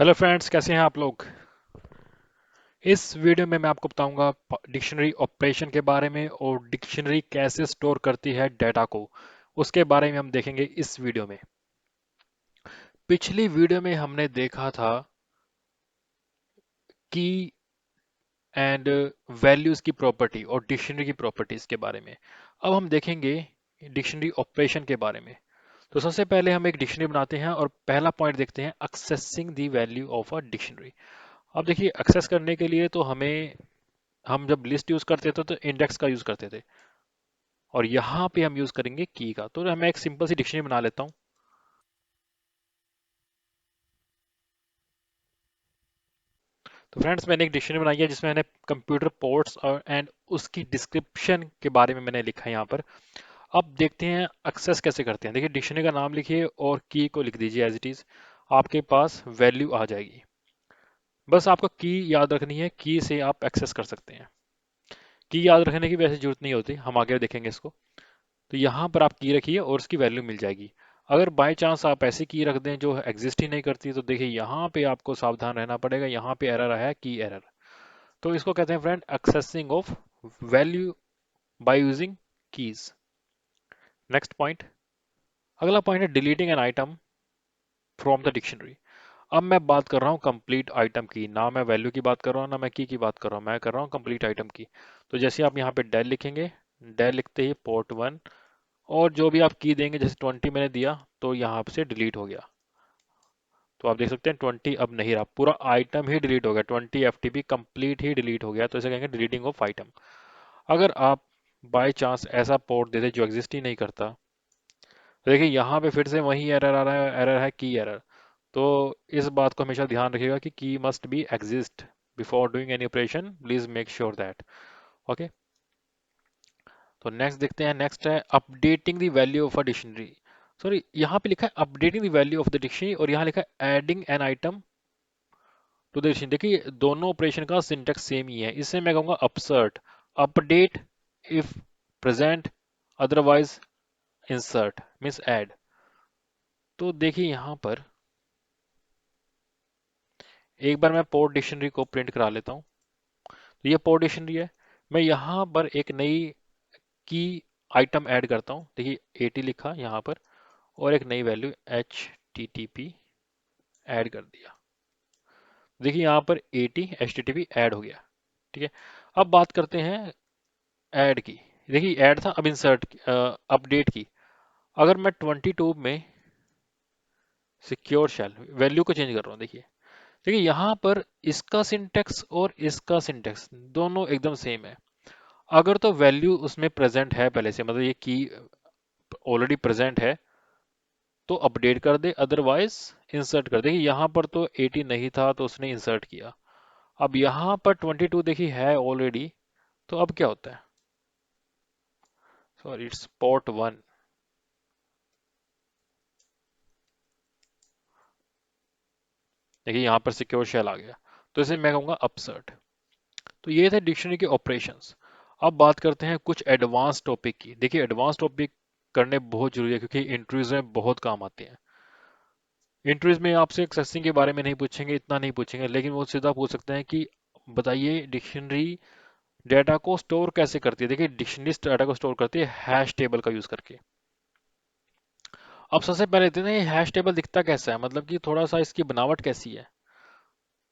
Hello friends, कैसे हैं आप लोग। इस वीडियो में मैं आपको बताऊंगा डिक्शनरी ऑपरेशन के बारे में और डिक्शनरी कैसे स्टोर करती है डाटा को। उसके बारे में हम देखेंगे इस वीडियो में। पिछली वीडियो में हमने देखा था की एंड वैल्यूज की प्रॉपर्टी और डिक्शनरी की प्रॉपर्टीज के बारे में। अब हम देखेंगे डिक्शनरी ऑपरेशन के बारे में। तो सबसे पहले हम एक डिक्शनरी बनाते हैं और पहला पॉइंट देखते हैं, accessing the value of a dictionary. अब देखिए, एक्सेस करने के लिए तो हम जब लिस्ट यूज करते थे तो इंडेक्स का यूज करते थे, और यहाँ पे हम यूज करेंगे की का। तो मैं एक सिंपल सी डिक्शनरी बना लेता हूँ। तो फ्रेंड्स, मैंने एक डिक्शनरी बनाई है जिसमें मैंने कंप्यूटर पोर्ट्स और एंड उसकी डिस्क्रिप्शन के बारे में मैंने लिखा है यहाँ पर। अब देखते हैं एक्सेस कैसे करते हैं। देखिए, डिक्शनरी का नाम लिखिए और की को लिख दीजिए एज इट इज। आपके पास वैल्यू आ जाएगी। बस आपको की याद रखनी है, की से आप एक्सेस कर सकते हैं। की याद रखने की वैसे जरूरत नहीं होती, हम आगे देखेंगे इसको। तो यहाँ पर आप की रखिए और उसकी वैल्यू मिल जाएगी। अगर बाय चांस आप ऐसी की रख दें जो एग्जिस्ट ही नहीं करती, तो देखिए यहाँ पे आपको सावधान रहना पड़ेगा। यहाँ पे एरर आया है, की एरर। तो इसको कहते हैं friend accessing of value by using keys. Next point, अगला पॉइंट है deleting an item from the dictionary. अब मैं बात कर रहा हूँ कंप्लीट आइटम की, ना मैं वैल्यू की बात कर रहा हूँ ना मैं की बात कर रहा हूँ, मैं कर रहा हूँ कंप्लीट आइटम की। तो जैसे आप यहाँ पे डेल लिखेंगे, डेल लिखते ही पोर्ट 1, और जो भी आप की देंगे, जैसे 20 मैंने दिया तो यहाँ से डिलीट हो गया। तो आप देख सकते हैं 20 अब नहीं रहा, पूरा आइटम ही डिलीट हो गया। 20 एफटीपी कंप्लीट ही डिलीट हो गया। तो इसे कहेंगे डिलीटिंग ऑफ आइटम। अगर आप बाय चांस ऐसा पोर्ट दे दे जो एग्जिस्ट ही नहीं करता, तो देखिए यहाँ पे फिर से वही एरर आ रहा है, एरर है की एरर। तो इस बात को हमेशा ध्यान रखिएगा कि key must be exist before doing any operation, please make sure that. Okay. तो नेक्स्ट देखते हैं, नेक्स्ट है updating the value of a dictionary. Sorry, यहाँ पे लिखा है updating the value of the dictionary और यहाँ लिखा है adding an item to the dictionary. देखिए, दोनों ऑपरेशन का सिंटेक्स सेम ही है। इससे मैं कहूँगा upsert, update if present, otherwise insert means add. तो देखिए यहाँ पर एक बार मैं पोर्ट डिक्शनरी को प्रिंट करा लेता हूँ। तो ये पोर्ट डिक्शनरी है। मैं यहाँ पर एक नई की आइटम ऐड करता हूँ। देखिए 80 लिखा यहाँ पर और एक नई वैल्यू HTTP ऐड कर दिया। देखिए यहाँ पर 80 HTTP ऐड हो गया। ठीक है। अब बात करते हैं ऐड की। देखिए ऐड था, अब इंसर्ट, अपडेट की। अगर मैं 22 में सिक्योर शेल वैल्यू को चेंज कर रहा हूँ, देखिए देखिए यहाँ पर इसका सिंटेक्स और इसका सिंटेक्स दोनों एकदम सेम है। अगर तो वैल्यू उसमें प्रेजेंट है पहले से, मतलब ये की ऑलरेडी प्रेजेंट है, तो अपडेट कर दे, अदरवाइज इंसर्ट कर दे। यहाँ पर तो 80 नहीं था तो उसने इंसर्ट किया। अब यहाँ पर 22 देखिए है ऑलरेडी, तो अब क्या होता है, सॉरी इट्स पोर्ट 1। देखिए यहाँ पर सिक्योर शेल आ गया, तो इसे मैं कहूँगा अपसर्ट। तो ये थे डिक्शनरी के ऑपरेशंस। अब बात करते हैं कुछ एडवांस टॉपिक की। देखिए एडवांस टॉपिक करने बहुत जरूरी है क्योंकि इंटरव्यूज में बहुत काम आते हैं। इंटरव्यूज में आपसे एक्सेसिंग के बारे में नहीं पूछेंगे, इतना नहीं पूछेंगे, लेकिन वो सीधा पूछ सकते हैं कि बताइए डिक्शनरी डेटा को स्टोर कैसे करती है। देखिए डिक्शनरी डाटा को स्टोर करती है हैश टेबल का यूज करके। अब सबसे पहले देखते हैं ये हैश टेबल दिखता कैसा है, मतलब कि थोड़ा सा इसकी बनावट कैसी है।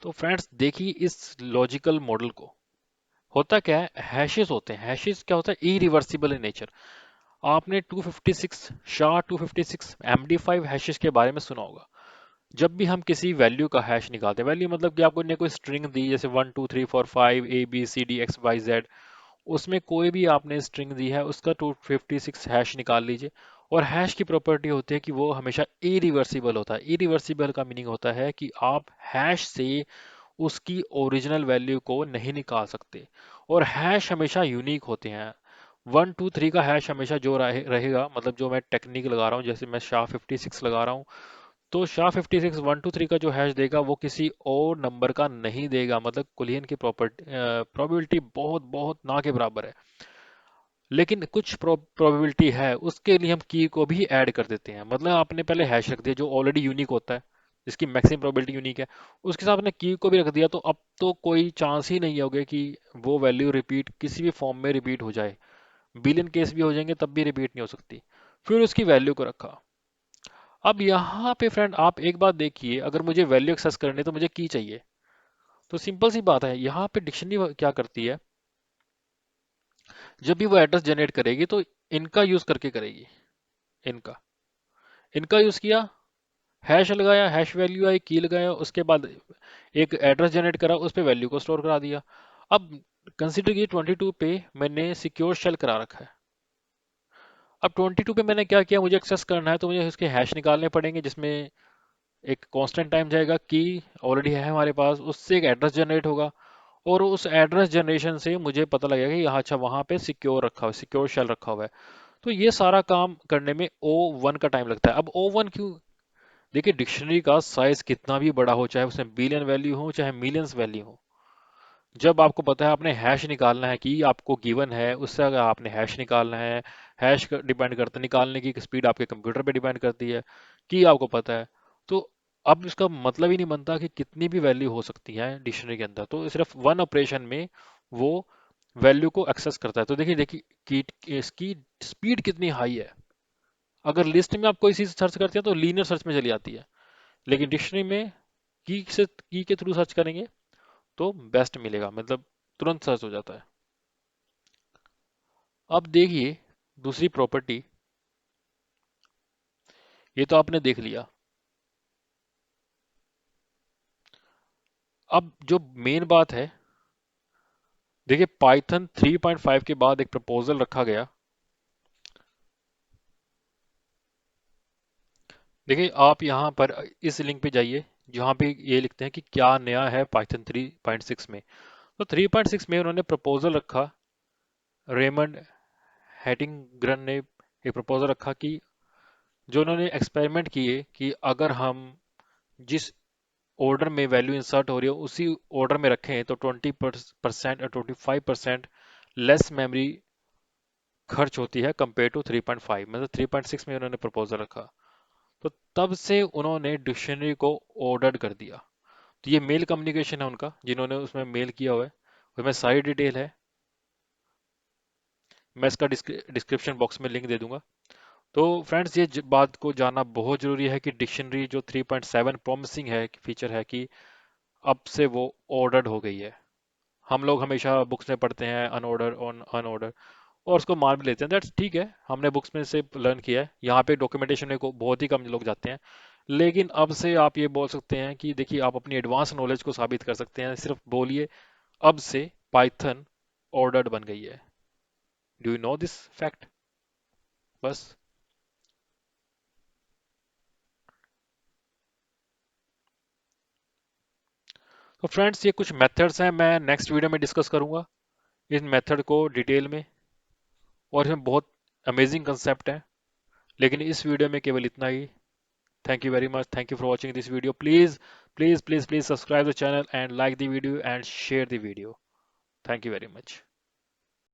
तो फ्रेंड्स देखिए इस लॉजिकल मॉडल को। होता क्या है, हैशेस होते हैं। हैशेस क्या होता है, इरिवर्सिबल इन नेचर। आपने 256 SHA-256 MD5 हैशेस के बारे में सुना होगा। जब भी हम किसी वैल्यू का हैश निकालते हैं, वैल्यू मतलब कि आपको ने कोई स्ट्रिंग दी, जैसे 1 2 3 4 5 ABCD XYZ, उसमें कोई भी आपने स्ट्रिंग दी है, उसका 256 हैश निकाल लीजिए। और हैश की प्रॉपर्टी होती है कि वो हमेशा इरिवर्सिबल होता है। इरिवर्सिबल का मीनिंग होता है कि आप हैश से उसकी ओरिजिनल वैल्यू को नहीं निकाल सकते। और हैश हमेशा यूनिक होते हैं। 1 2 3 का हैश हमेशा जो रहेगा, मतलब जो मैं टेक्निक लगा रहा हूँ, जैसे मैं SHA-56 लगा रहा हूँ, तो SHA-56 1 2 3 का जो हैश देगा वो किसी और नंबर का नहीं देगा। मतलब कुलियन की प्रॉपर्टी प्रोबेबिलिटी बहुत बहुत ना के बराबर है। लेकिन कुछ प्रोबेबिलिटी है, उसके लिए हम की को भी ऐड कर देते हैं। मतलब आपने पहले हैश रख दिया जो ऑलरेडी यूनिक होता है, इसकी मैक्सिमम प्रोबेबिलिटी यूनिक है, उसके साथ आपने की को भी रख दिया, तो अब तो कोई चांस ही नहीं होगा कि वो वैल्यू रिपीट किसी भी फॉर्म में रिपीट हो जाए। बिलियन केस भी हो जाएंगे तब भी रिपीट नहीं हो सकती। फिर उसकी वैल्यू को रखा। अब यहाँ पे फ्रेंड आप एक बात देखिए, अगर मुझे वैल्यू एक्सेस करनी है तो मुझे की चाहिए। तो सिंपल सी बात है, यहाँ पे डिक्शनरी क्या करती है, जब भी वो एड्रेस जनरेट करेगी तो इनका यूज करके करेगी। इनका इनका यूज किया, हैश लगाया, हैश वैल्यू आई, की लगाया, उसके बाद एक एड्रेस जनरेट करा, उस पे वैल्यू को स्टोर करा दिया। अब कंसिडर कीजिए 22 पे मैंने सिक्योर शेल करा रखा है। अब 22 पे मैंने क्या किया, मुझे एक्सेस करना है तो मुझे उसके हैश निकालने पड़ेंगे, जिसमें एक कांस्टेंट टाइम जाएगा, की ऑलरेडी है हमारे पास, उससे एक एड्रेस जनरेट होगा, और उस एड्रेस जनरेशन से मुझे पता लगेगा कि अच्छा वहां पे सिक्योर रखा हुआ है, सिक्योर शेल रखा हुआ है। तो ये सारा काम करने में O1 का टाइम लगता है। अब O1 क्यों? देखिए डिक्शनरी का साइज कितना भी बड़ा हो, चाहे उसमें बिलियन वैल्यू हो चाहे मिलियंस वैल्यू हो, जब आपको पता है आपने हैश निकालना है, कि आपको गिवन है, उससे अगर आपने हैश निकालना है, हैश डिपेंड करता है, निकालने की स्पीड आपके कंप्यूटर पे डिपेंड करती है, कि आपको पता है, तो अब इसका मतलब ही नहीं बनता कि कितनी भी वैल्यू हो सकती है डिक्शनरी के अंदर, तो सिर्फ वन ऑपरेशन में वो वैल्यू को एक्सेस करता है। तो देखिए देखिए कि इसकी स्पीड कितनी हाई है। अगर लिस्ट में आप कोई चीज सर्च करते हैं तो लीनियर सर्च में चली जाती है, लेकिन डिक्शनरी में की के थ्रू सर्च करेंगे तो बेस्ट मिलेगा, मतलब तुरंत सर्च हो जाता है। अब देखिए दूसरी प्रॉपर्टी, ये तो आपने देख लिया। अब जो मेन बात है, देखिए पाइथन 3.5 के बाद एक प्रपोजल रखा गया। देखिए आप यहाँ पर इस लिंक पे जाइए, जहाँ पे ये लिखते हैं कि क्या नया है पाइथन 3.6 में। तो 3.6 में उन्होंने प्रपोजल रखा, रेमंड हैटिंगरन ने एक प्रपोजल रखा कि जो उन्होंने एक्सपेरिमेंट किए कि अगर हम जिस ऑर्डर में वैल्यू इंसर्ट हो रही है उसी ऑर्डर में रखें तो 20% और 25% लेस मेमोरी खर्च होती है कंपेयर टू 3.5, मतलब 3.6 में उन्होंने प्रपोजल रखा। तो तब से उन्होंने डिक्शनरी को ऑर्डर कर दिया। तो ये मेल कम्युनिकेशन है उनका, जिन्होंने उसमें मेल किया हुआ है, उसमें सारी डिटेल है। मैं इसका डिस्क्रिप्शन बॉक्स में लिंक दे दूंगा। तो फ्रेंड्स ये बात को जानना बहुत ज़रूरी है कि डिक्शनरी जो 3.7 प्रॉमिसिंग है फीचर है, कि अब से वो ऑर्डर्ड हो गई है। हम लोग हमेशा बुक्स में पढ़ते हैं अनऑर्डर ऑन अनऑर्डर, और उसको मान भी लेते हैं, दैट्स ठीक है, हमने बुक्स में से लर्न किया है। यहाँ पे डॉक्यूमेंटेशन में को बहुत ही कम लोग जाते हैं। लेकिन अब से आप ये बोल सकते हैं कि देखिए आप अपनी एडवांस नॉलेज को साबित कर सकते हैं, सिर्फ बोलिए अब से पाइथन ऑर्डर्ड बन गई है। Do you know this fact? बस। तो फ्रेंड्स ये कुछ मेथड्स हैं, मैं नेक्स्ट वीडियो में डिस्कस करूंगा इस मेथड को डिटेल में, और इसमें बहुत अमेजिंग कंसेप्ट है। लेकिन इस वीडियो में केवल इतना ही। Thank you very much, thank you for watching this video. Please please please please subscribe the channel and like the video and share the video. Thank you very much.